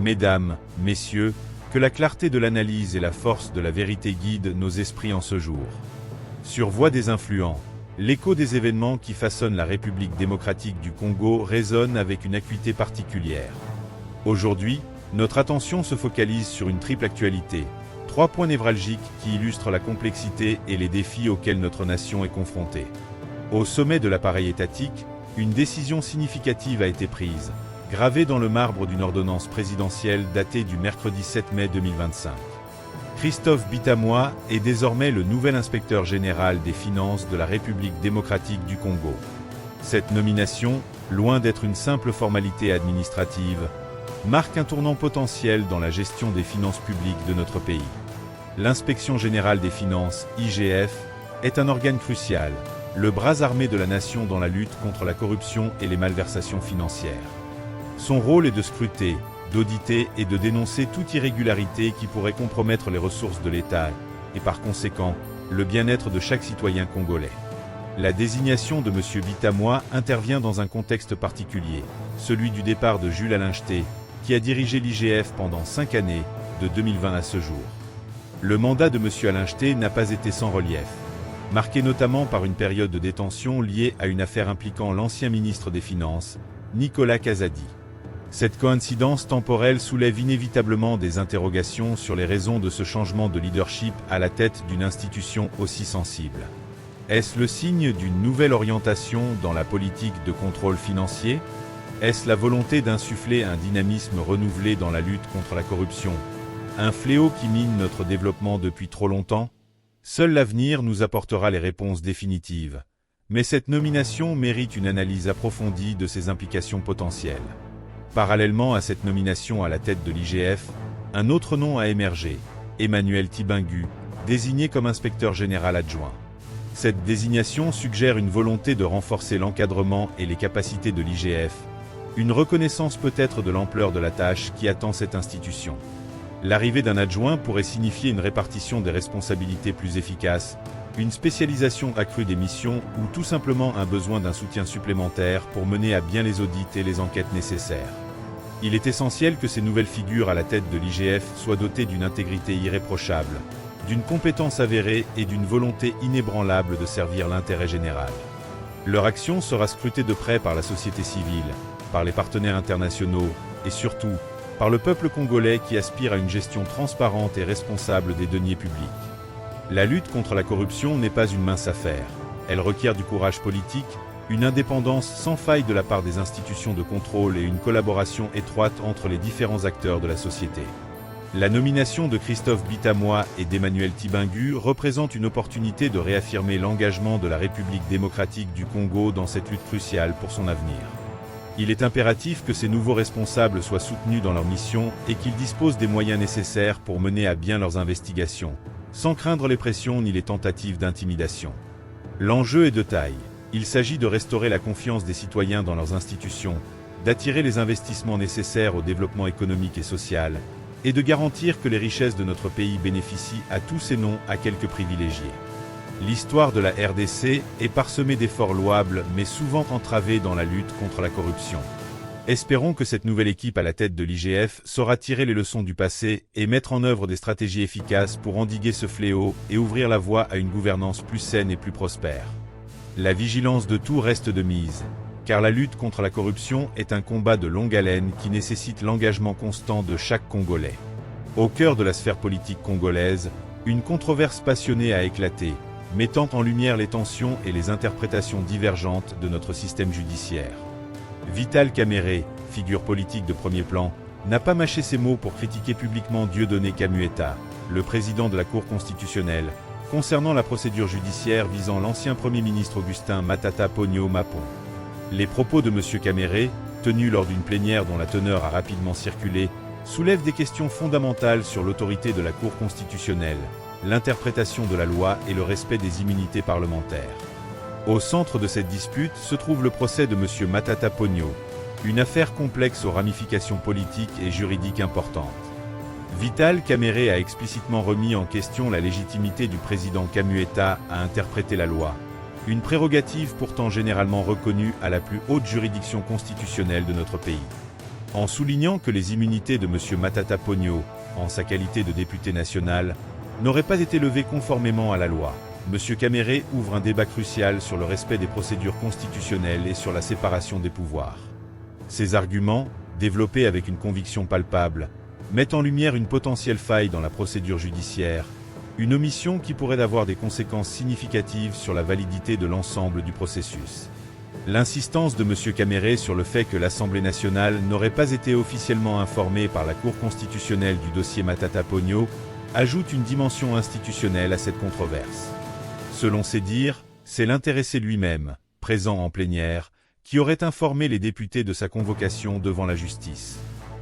Mesdames, Messieurs, que la clarté de l'analyse et la force de la vérité guident nos esprits en ce jour. Sur Voix des influents, l'écho des événements qui façonnent la République démocratique du Congo résonne avec une acuité particulière. Aujourd'hui, notre attention se focalise sur une triple actualité, 3 points névralgiques qui illustrent la complexité et les défis auxquels notre nation est confrontée. Au sommet de l'appareil étatique, une décision significative a été prise, gravée dans le marbre d'une ordonnance présidentielle datée du mercredi 7 mai 2025. Christophe Bitamwa est désormais le nouvel inspecteur général des finances de la République démocratique du Congo. Cette nomination, loin d'être une simple formalité administrative, marque un tournant potentiel dans la gestion des finances publiques de notre pays. L'Inspection générale des finances, IGF, est un organe crucial, le bras armé de la nation dans la lutte contre la corruption et les malversations financières. Son rôle est de scruter, d'auditer et de dénoncer toute irrégularité qui pourrait compromettre les ressources de l'État et par conséquent, le bien-être de chaque citoyen congolais. La désignation de M. Bitamwa intervient dans un contexte particulier, celui du départ de Jules Allenstedt, qui a dirigé l'IGF pendant 5 années, de 2020 à ce jour. Le mandat de M. Allenstedt n'a pas été sans relief, marqué notamment par une période de détention liée à une affaire impliquant l'ancien ministre des Finances, Nicolas Kazadi. Cette coïncidence temporelle soulève inévitablement des interrogations sur les raisons de ce changement de leadership à la tête d'une institution aussi sensible. Est-ce le signe d'une nouvelle orientation dans la politique de contrôle financier ? Est-ce la volonté d'insuffler un dynamisme renouvelé dans la lutte contre la corruption ? Un fléau qui mine notre développement depuis trop longtemps ? Seul l'avenir nous apportera les réponses définitives. Mais cette nomination mérite une analyse approfondie de ses implications potentielles. Parallèlement à cette nomination à la tête de l'IGF, un autre nom a émergé, Emmanuel Tibingu, désigné comme inspecteur général adjoint. Cette désignation suggère une volonté de renforcer l'encadrement et les capacités de l'IGF, une reconnaissance peut-être de l'ampleur de la tâche qui attend cette institution. L'arrivée d'un adjoint pourrait signifier une répartition des responsabilités plus efficace, une spécialisation accrue des missions ou tout simplement un besoin d'un soutien supplémentaire pour mener à bien les audits et les enquêtes nécessaires. Il est essentiel que ces nouvelles figures à la tête de l'IGF soient dotées d'une intégrité irréprochable, d'une compétence avérée et d'une volonté inébranlable de servir l'intérêt général. Leur action sera scrutée de près par la société civile, par les partenaires internationaux et surtout, par le peuple congolais qui aspire à une gestion transparente et responsable des deniers publics. La lutte contre la corruption n'est pas une mince affaire. Elle requiert du courage politique, une indépendance sans faille de la part des institutions de contrôle et une collaboration étroite entre les différents acteurs de la société. La nomination de Christophe Bitamwa et d'Emmanuel Tibingu représente une opportunité de réaffirmer l'engagement de la République démocratique du Congo dans cette lutte cruciale pour son avenir. Il est impératif que ces nouveaux responsables soient soutenus dans leur mission et qu'ils disposent des moyens nécessaires pour mener à bien leurs investigations, sans craindre les pressions ni les tentatives d'intimidation. L'enjeu est de taille. Il s'agit de restaurer la confiance des citoyens dans leurs institutions, d'attirer les investissements nécessaires au développement économique et social, et de garantir que les richesses de notre pays bénéficient à tous et non à quelques privilégiés. L'histoire de la RDC est parsemée d'efforts louables mais souvent entravés dans la lutte contre la corruption. Espérons que cette nouvelle équipe à la tête de l'IGF saura tirer les leçons du passé et mettre en œuvre des stratégies efficaces pour endiguer ce fléau et ouvrir la voie à une gouvernance plus saine et plus prospère. La vigilance de tout reste de mise, car la lutte contre la corruption est un combat de longue haleine qui nécessite l'engagement constant de chaque Congolais. Au cœur de la sphère politique congolaise, une controverse passionnée a éclaté, mettant en lumière les tensions et les interprétations divergentes de notre système judiciaire. Vital Kamerhe, figure politique de premier plan, n'a pas mâché ses mots pour critiquer publiquement Dieudonné Kamueta, le président de la Cour constitutionnelle, concernant la procédure judiciaire visant l'ancien Premier ministre Augustin Matata Ponyo Mapon. Les propos de M. Kamerhe, tenus lors d'une plénière dont la teneur a rapidement circulé, soulèvent des questions fondamentales sur l'autorité de la Cour constitutionnelle, l'interprétation de la loi et le respect des immunités parlementaires. Au centre de cette dispute se trouve le procès de M. Matata Ponyo, une affaire complexe aux ramifications politiques et juridiques importantes. Vital Kamerhe a explicitement remis en question la légitimité du président Kamueta à interpréter la loi, une prérogative pourtant généralement reconnue à la plus haute juridiction constitutionnelle de notre pays. En soulignant que les immunités de M. Matata Ponyo, en sa qualité de député national, n'auraient pas été levées conformément à la loi, M. Caméré ouvre un débat crucial sur le respect des procédures constitutionnelles et sur la séparation des pouvoirs. Ces arguments, développés avec une conviction palpable, mettent en lumière une potentielle faille dans la procédure judiciaire, une omission qui pourrait avoir des conséquences significatives sur la validité de l'ensemble du processus. L'insistance de M. Caméré sur le fait que l'Assemblée nationale n'aurait pas été officiellement informée par la Cour constitutionnelle du dossier Matata Ponyo ajoute une dimension institutionnelle à cette controverse. Selon ses dires, c'est l'intéressé lui-même, présent en plénière, qui aurait informé les députés de sa convocation devant la justice.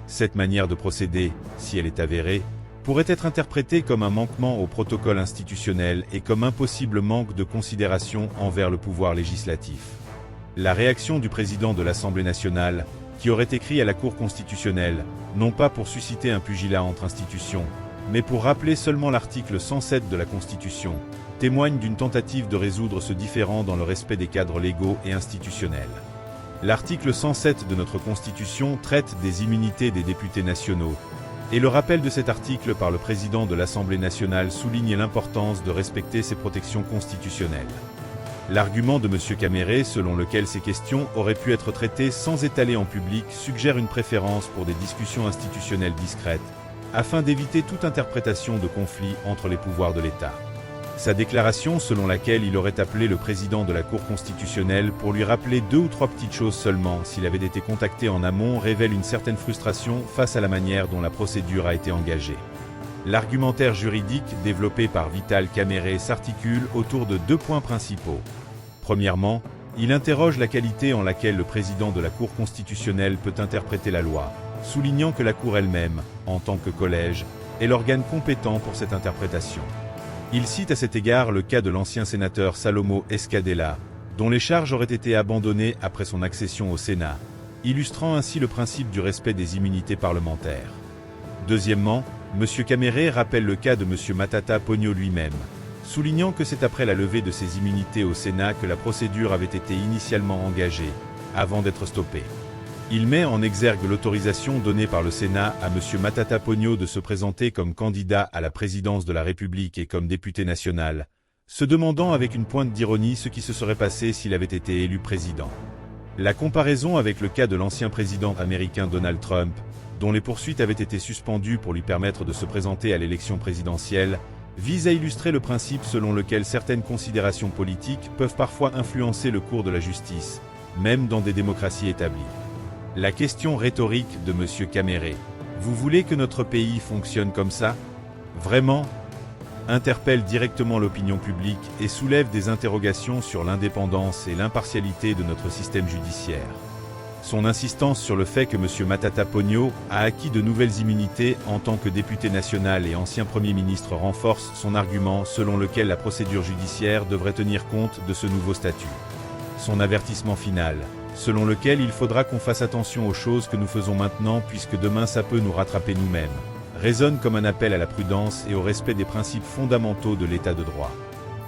Cette manière de procéder, si elle est avérée, pourrait être interprétée comme un manquement au protocole institutionnel et comme un possible manque de considération envers le pouvoir législatif. La réaction du président de l'Assemblée nationale, qui aurait écrit à la Cour constitutionnelle, non pas pour susciter un pugilat entre institutions, mais pour rappeler seulement l'article 107 de la Constitution, témoigne d'une tentative de résoudre ce différend dans le respect des cadres légaux et institutionnels. L'article 107 de notre Constitution traite des immunités des députés nationaux, et le rappel de cet article par le président de l'Assemblée nationale souligne l'importance de respecter ces protections constitutionnelles. L'argument de M. Caméré selon lequel ces questions auraient pu être traitées sans étaler en public suggère une préférence pour des discussions institutionnelles discrètes, afin d'éviter toute interprétation de conflit entre les pouvoirs de l'État. Sa déclaration selon laquelle il aurait appelé le président de la Cour constitutionnelle pour lui rappeler 2 ou 3 petites choses seulement s'il avait été contacté en amont révèle une certaine frustration face à la manière dont la procédure a été engagée. L'argumentaire juridique développé par Vital Caméré s'articule autour de 2 points principaux. Premièrement, il interroge la qualité en laquelle le président de la Cour constitutionnelle peut interpréter la loi, soulignant que la Cour elle-même, en tant que collège, est l'organe compétent pour cette interprétation. Il cite à cet égard le cas de l'ancien sénateur Salomo Escadella, dont les charges auraient été abandonnées après son accession au Sénat, illustrant ainsi le principe du respect des immunités parlementaires. Deuxièmement, M. Caméré rappelle le cas de M. Matata Ponyo lui-même, soulignant que c'est après la levée de ses immunités au Sénat que la procédure avait été initialement engagée, avant d'être stoppée. Il met en exergue l'autorisation donnée par le Sénat à M. Matata Ponyo de se présenter comme candidat à la présidence de la République et comme député national, se demandant avec une pointe d'ironie ce qui se serait passé s'il avait été élu président. La comparaison avec le cas de l'ancien président américain Donald Trump, dont les poursuites avaient été suspendues pour lui permettre de se présenter à l'élection présidentielle, vise à illustrer le principe selon lequel certaines considérations politiques peuvent parfois influencer le cours de la justice, même dans des démocraties établies. La question rhétorique de M. Caméré, « Vous voulez que notre pays fonctionne comme ça ? Vraiment ?» interpelle directement l'opinion publique et soulève des interrogations sur l'indépendance et l'impartialité de notre système judiciaire. Son insistance sur le fait que M. Matata Ponyo a acquis de nouvelles immunités en tant que député national et ancien Premier ministre renforce son argument selon lequel la procédure judiciaire devrait tenir compte de ce nouveau statut. Son avertissement final, selon lequel il faudra qu'on fasse attention aux choses que nous faisons maintenant puisque demain ça peut nous rattraper nous-mêmes, résonne comme un appel à la prudence et au respect des principes fondamentaux de l'état de droit.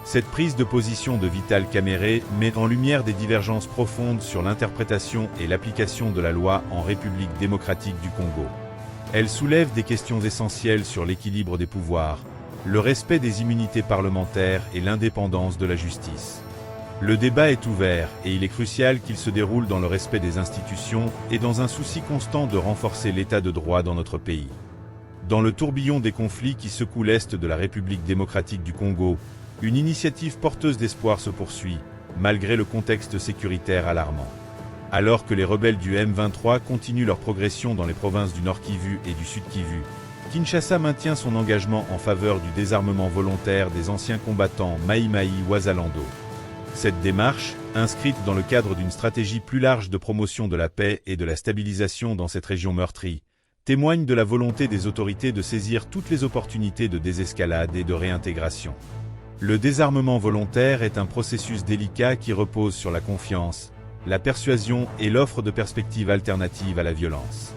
Cette prise de position de Vital Caméré met en lumière des divergences profondes sur l'interprétation et l'application de la loi en République démocratique du Congo. Elle soulève des questions essentielles sur l'équilibre des pouvoirs, le respect des immunités parlementaires et l'indépendance de la justice. Le débat est ouvert et il est crucial qu'il se déroule dans le respect des institutions et dans un souci constant de renforcer l'état de droit dans notre pays. Dans le tourbillon des conflits qui secouent l'Est de la République démocratique du Congo, une initiative porteuse d'espoir se poursuit, malgré le contexte sécuritaire alarmant. Alors que les rebelles du M23 continuent leur progression dans les provinces du Nord Kivu et du Sud Kivu, Kinshasa maintient son engagement en faveur du désarmement volontaire des anciens combattants Maï Maï Ouazalando. Cette démarche, inscrite dans le cadre d'une stratégie plus large de promotion de la paix et de la stabilisation dans cette région meurtrie, témoigne de la volonté des autorités de saisir toutes les opportunités de désescalade et de réintégration. Le désarmement volontaire est un processus délicat qui repose sur la confiance, la persuasion et l'offre de perspectives alternatives à la violence.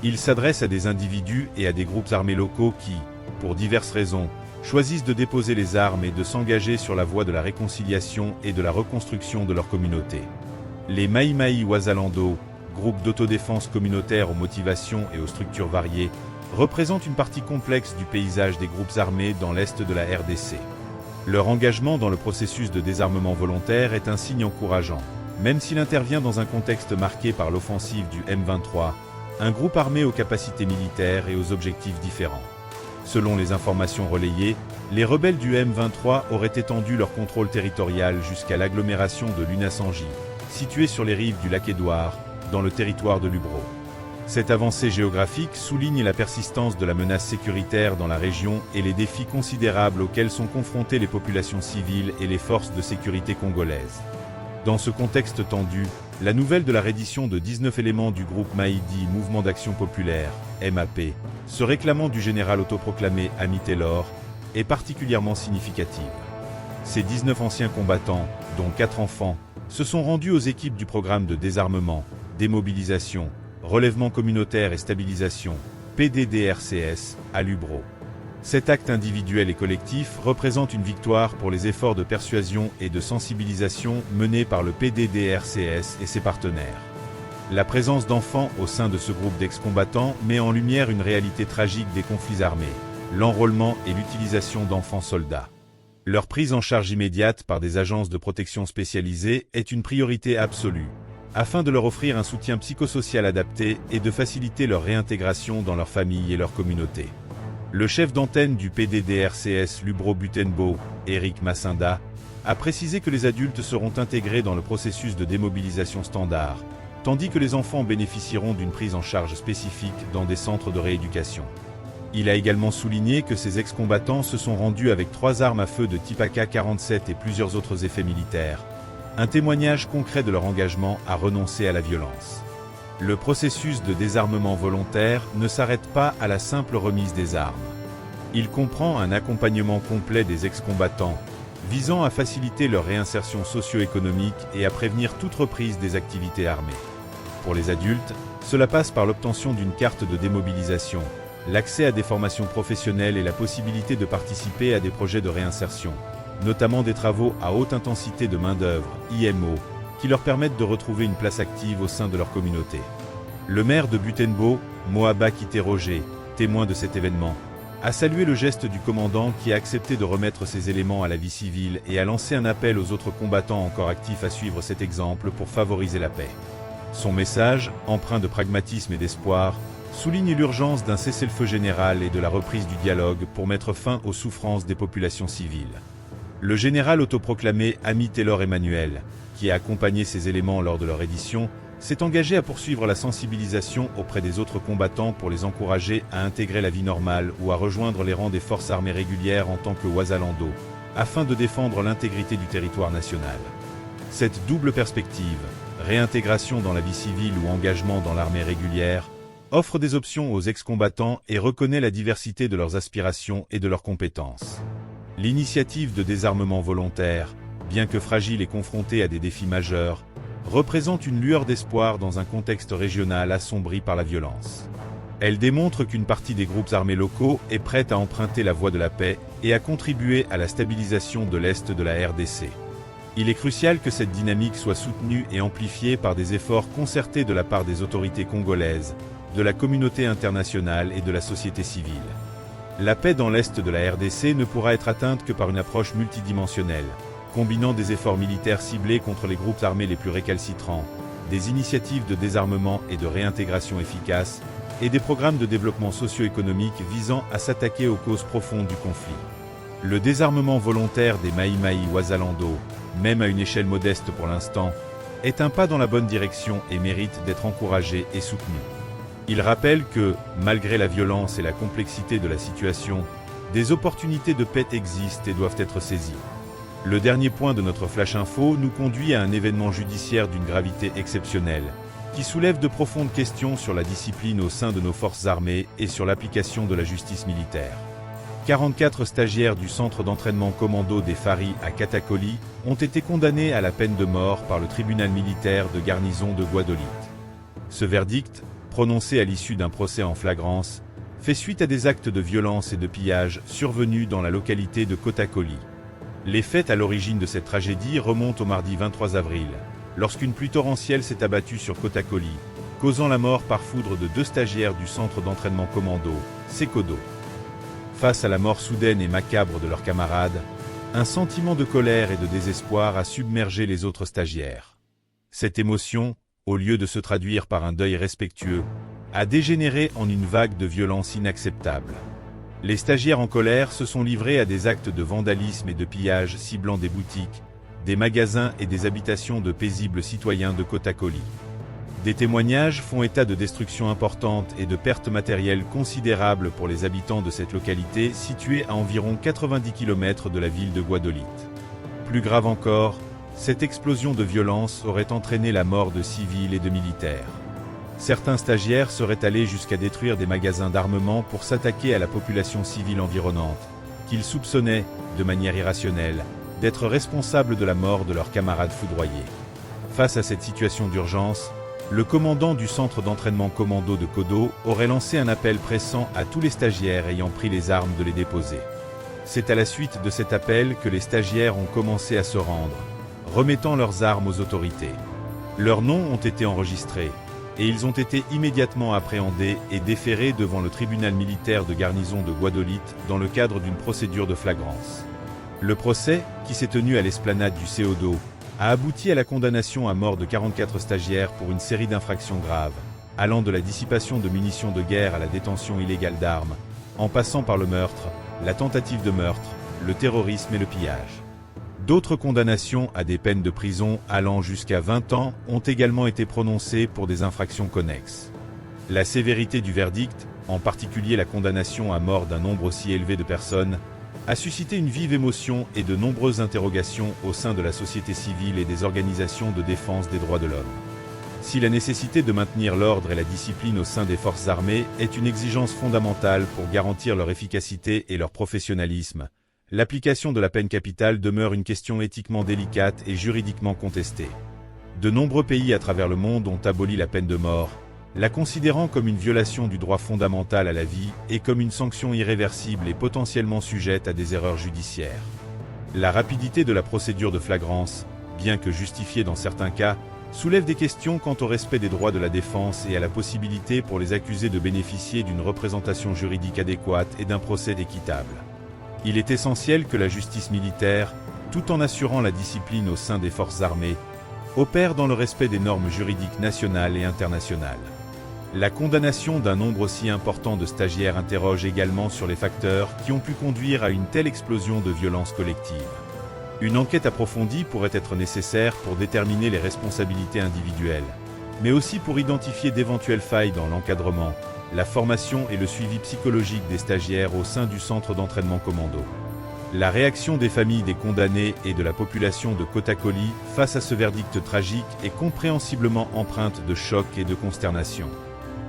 Il s'adresse à des individus et à des groupes armés locaux qui, pour diverses raisons, choisissent de déposer les armes et de s'engager sur la voie de la réconciliation et de la reconstruction de leur communauté. Les Maï Maï Ouazalando, groupe d'autodéfense communautaire aux motivations et aux structures variées, représente une partie complexe du paysage des groupes armés dans l'est de la RDC. Leur engagement dans le processus de désarmement volontaire est un signe encourageant, même s'il intervient dans un contexte marqué par l'offensive du M23, un groupe armé aux capacités militaires et aux objectifs différents. Selon les informations relayées, les rebelles du M23 auraient étendu leur contrôle territorial jusqu'à l'agglomération de Lunasangi, située sur les rives du lac Édouard, dans le territoire de Lubero. Cette avancée géographique souligne la persistance de la menace sécuritaire dans la région et les défis considérables auxquels sont confrontées les populations civiles et les forces de sécurité congolaises. Dans ce contexte tendu, la nouvelle de la reddition de 19 éléments du groupe Maïdi Mouvement d'Action Populaire, MAP, se réclamant du général autoproclamé Ami Taylor, est particulièrement significative. Ces 19 anciens combattants, dont 4 enfants, se sont rendus aux équipes du programme de désarmement, démobilisation, relèvement communautaire et stabilisation, PDDRCS, à Lubero. Cet acte individuel et collectif représente une victoire pour les efforts de persuasion et de sensibilisation menés par le PDDRCS et ses partenaires. La présence d'enfants au sein de ce groupe d'ex-combattants met en lumière une réalité tragique des conflits armés, l'enrôlement et l'utilisation d'enfants soldats. Leur prise en charge immédiate par des agences de protection spécialisées est une priorité absolue, afin de leur offrir un soutien psychosocial adapté et de faciliter leur réintégration dans leur famille et leur communauté. Le chef d'antenne du PDDRCS Lubero Butembo, Eric Massinda, a précisé que les adultes seront intégrés dans le processus de démobilisation standard, tandis que les enfants bénéficieront d'une prise en charge spécifique dans des centres de rééducation. Il a également souligné que ces ex-combattants se sont rendus avec 3 armes à feu de type AK-47 et plusieurs autres effets militaires, un témoignage concret de leur engagement à renoncer à la violence. Le processus de désarmement volontaire ne s'arrête pas à la simple remise des armes. Il comprend un accompagnement complet des ex-combattants, visant à faciliter leur réinsertion socio-économique et à prévenir toute reprise des activités armées. Pour les adultes, cela passe par l'obtention d'une carte de démobilisation, l'accès à des formations professionnelles et la possibilité de participer à des projets de réinsertion, notamment des travaux à haute intensité de main-d'œuvre, IMO, qui leur permettent de retrouver une place active au sein de leur communauté. Le maire de Butembo, Moaba Kité-Roger, témoin de cet événement, a salué le geste du commandant qui a accepté de remettre ces éléments à la vie civile et a lancé un appel aux autres combattants encore actifs à suivre cet exemple pour favoriser la paix. Son message, empreint de pragmatisme et d'espoir, souligne l'urgence d'un cessez-le-feu général et de la reprise du dialogue pour mettre fin aux souffrances des populations civiles. Le général autoproclamé Ami Taylor Emmanuel, qui a accompagné ces éléments lors de leur édition, s'est engagé à poursuivre la sensibilisation auprès des autres combattants pour les encourager à intégrer la vie normale ou à rejoindre les rangs des forces armées régulières en tant que Wazalando, afin de défendre l'intégrité du territoire national. Cette double perspective, réintégration dans la vie civile ou engagement dans l'armée régulière, offre des options aux ex-combattants et reconnaît la diversité de leurs aspirations et de leurs compétences. L'initiative de désarmement volontaire, bien que fragile et confrontée à des défis majeurs, représente une lueur d'espoir dans un contexte régional assombri par la violence. Elle démontre qu'une partie des groupes armés locaux est prête à emprunter la voie de la paix et à contribuer à la stabilisation de l'Est de la RDC. Il est crucial que cette dynamique soit soutenue et amplifiée par des efforts concertés de la part des autorités congolaises, de la communauté internationale et de la société civile. La paix dans l'Est de la RDC ne pourra être atteinte que par une approche multidimensionnelle, combinant des efforts militaires ciblés contre les groupes armés les plus récalcitrants, des initiatives de désarmement et de réintégration efficaces, et des programmes de développement socio-économique visant à s'attaquer aux causes profondes du conflit. Le désarmement volontaire des Maï-Maï Wazalando, même à une échelle modeste pour l'instant, est un pas dans la bonne direction et mérite d'être encouragé et soutenu. Il rappelle que, malgré la violence et la complexité de la situation, des opportunités de paix existent et doivent être saisies. Le dernier point de notre Flash Info nous conduit à un événement judiciaire d'une gravité exceptionnelle, qui soulève de profondes questions sur la discipline au sein de nos forces armées et sur l'application de la justice militaire. 44 stagiaires du centre d'entraînement commando des Faris à Katakoli ont été condamnés à la peine de mort par le tribunal militaire de garnison de Guadolite. Ce verdict, prononcé à l'issue d'un procès en flagrance, fait suite à des actes de violence et de pillage survenus dans la localité de Kotakoli. Les faits à l'origine de cette tragédie remontent au mardi 23 avril, lorsqu'une pluie torrentielle s'est abattue sur Kotakoli, causant la mort par foudre de 2 stagiaires du centre d'entraînement commando, Sekodo. Face à la mort soudaine et macabre de leurs camarades, un sentiment de colère et de désespoir a submergé les autres stagiaires. Cette émotion, au lieu de se traduire par un deuil respectueux, a dégénéré en une vague de violence inacceptable. Les stagiaires en colère se sont livrés à des actes de vandalisme et de pillage ciblant des boutiques, des magasins et des habitations de paisibles citoyens de Kotakoli. Des témoignages font état de destructions importantes et de pertes matérielles considérables pour les habitants de cette localité située à environ 90 km de la ville de Guadeloupe. Plus grave encore, cette explosion de violence aurait entraîné la mort de civils et de militaires. Certains stagiaires seraient allés jusqu'à détruire des magasins d'armement pour s'attaquer à la population civile environnante, qu'ils soupçonnaient, de manière irrationnelle, d'être responsables de la mort de leurs camarades foudroyés. Face à cette situation d'urgence, le commandant du centre d'entraînement commando de Kodo aurait lancé un appel pressant à tous les stagiaires ayant pris les armes de les déposer. C'est à la suite de cet appel que les stagiaires ont commencé à se rendre, remettant leurs armes aux autorités. Leurs noms ont été enregistrés, et ils ont été immédiatement appréhendés et déférés devant le tribunal militaire de garnison de Guadeloupe dans le cadre d'une procédure de flagrance. Le procès, qui s'est tenu à l'esplanade du CEDO, a abouti à la condamnation à mort de 44 stagiaires pour une série d'infractions graves, allant de la dissipation de munitions de guerre à la détention illégale d'armes, en passant par le meurtre, la tentative de meurtre, le terrorisme et le pillage. D'autres condamnations à des peines de prison allant jusqu'à 20 ans ont également été prononcées pour des infractions connexes. La sévérité du verdict, en particulier la condamnation à mort d'un nombre aussi élevé de personnes, a suscité une vive émotion et de nombreuses interrogations au sein de la société civile et des organisations de défense des droits de l'homme. Si la nécessité de maintenir l'ordre et la discipline au sein des forces armées est une exigence fondamentale pour garantir leur efficacité et leur professionnalisme, l'application de la peine capitale demeure une question éthiquement délicate et juridiquement contestée. De nombreux pays à travers le monde ont aboli la peine de mort, la considérant comme une violation du droit fondamental à la vie et comme une sanction irréversible et potentiellement sujette à des erreurs judiciaires. La rapidité de la procédure de flagrance, bien que justifiée dans certains cas, soulève des questions quant au respect des droits de la défense et à la possibilité pour les accusés de bénéficier d'une représentation juridique adéquate et d'un procès équitable. Il est essentiel que la justice militaire, tout en assurant la discipline au sein des forces armées, opère dans le respect des normes juridiques nationales et internationales. La condamnation d'un nombre aussi important de stagiaires interroge également sur les facteurs qui ont pu conduire à une telle explosion de violence collective. Une enquête approfondie pourrait être nécessaire pour déterminer les responsabilités individuelles, mais aussi pour identifier d'éventuelles failles dans l'encadrement, la formation et le suivi psychologique des stagiaires au sein du centre d'entraînement commando. La réaction des familles des condamnés et de la population de Kotakoli face à ce verdict tragique est compréhensiblement empreinte de choc et de consternation.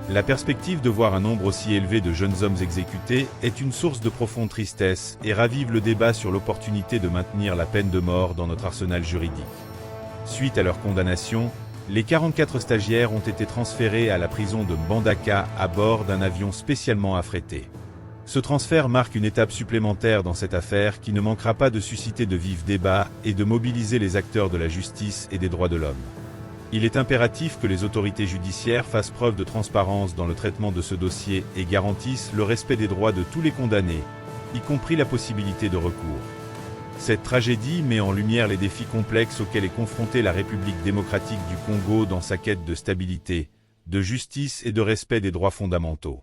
La perspective de voir un nombre aussi élevé de jeunes hommes exécutés est une source de profonde tristesse et ravive le débat sur l'opportunité de maintenir la peine de mort dans notre arsenal juridique. Suite à leur condamnation, les 44 stagiaires ont été transférés à la prison de Mbandaka à bord d'un avion spécialement affrété. Ce transfert marque une étape supplémentaire dans cette affaire qui ne manquera pas de susciter de vifs débats et de mobiliser les acteurs de la justice et des droits de l'homme. Il est impératif que les autorités judiciaires fassent preuve de transparence dans le traitement de ce dossier et garantissent le respect des droits de tous les condamnés, y compris la possibilité de recours. Cette tragédie met en lumière les défis complexes auxquels est confrontée la République démocratique du Congo dans sa quête de stabilité, de justice et de respect des droits fondamentaux.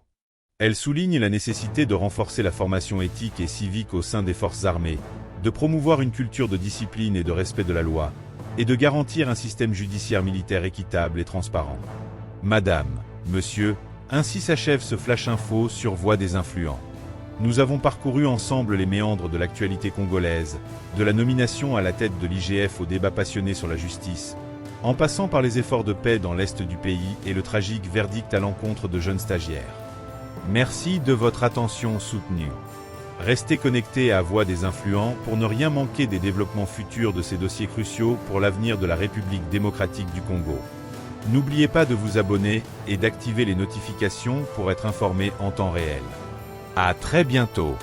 Elle souligne la nécessité de renforcer la formation éthique et civique au sein des forces armées, de promouvoir une culture de discipline et de respect de la loi, et de garantir un système judiciaire militaire équitable et transparent. Madame, Monsieur, ainsi s'achève ce Flash Info sur Voix des Influents. Nous avons parcouru ensemble les méandres de l'actualité congolaise, de la nomination à la tête de l'IGF au débat passionné sur la justice, en passant par les efforts de paix dans l'est du pays et le tragique verdict à l'encontre de jeunes stagiaires. Merci de votre attention soutenue. Restez connectés à Voix des Influents pour ne rien manquer des développements futurs de ces dossiers cruciaux pour l'avenir de la République démocratique du Congo. N'oubliez pas de vous abonner et d'activer les notifications pour être informé en temps réel. À très bientôt.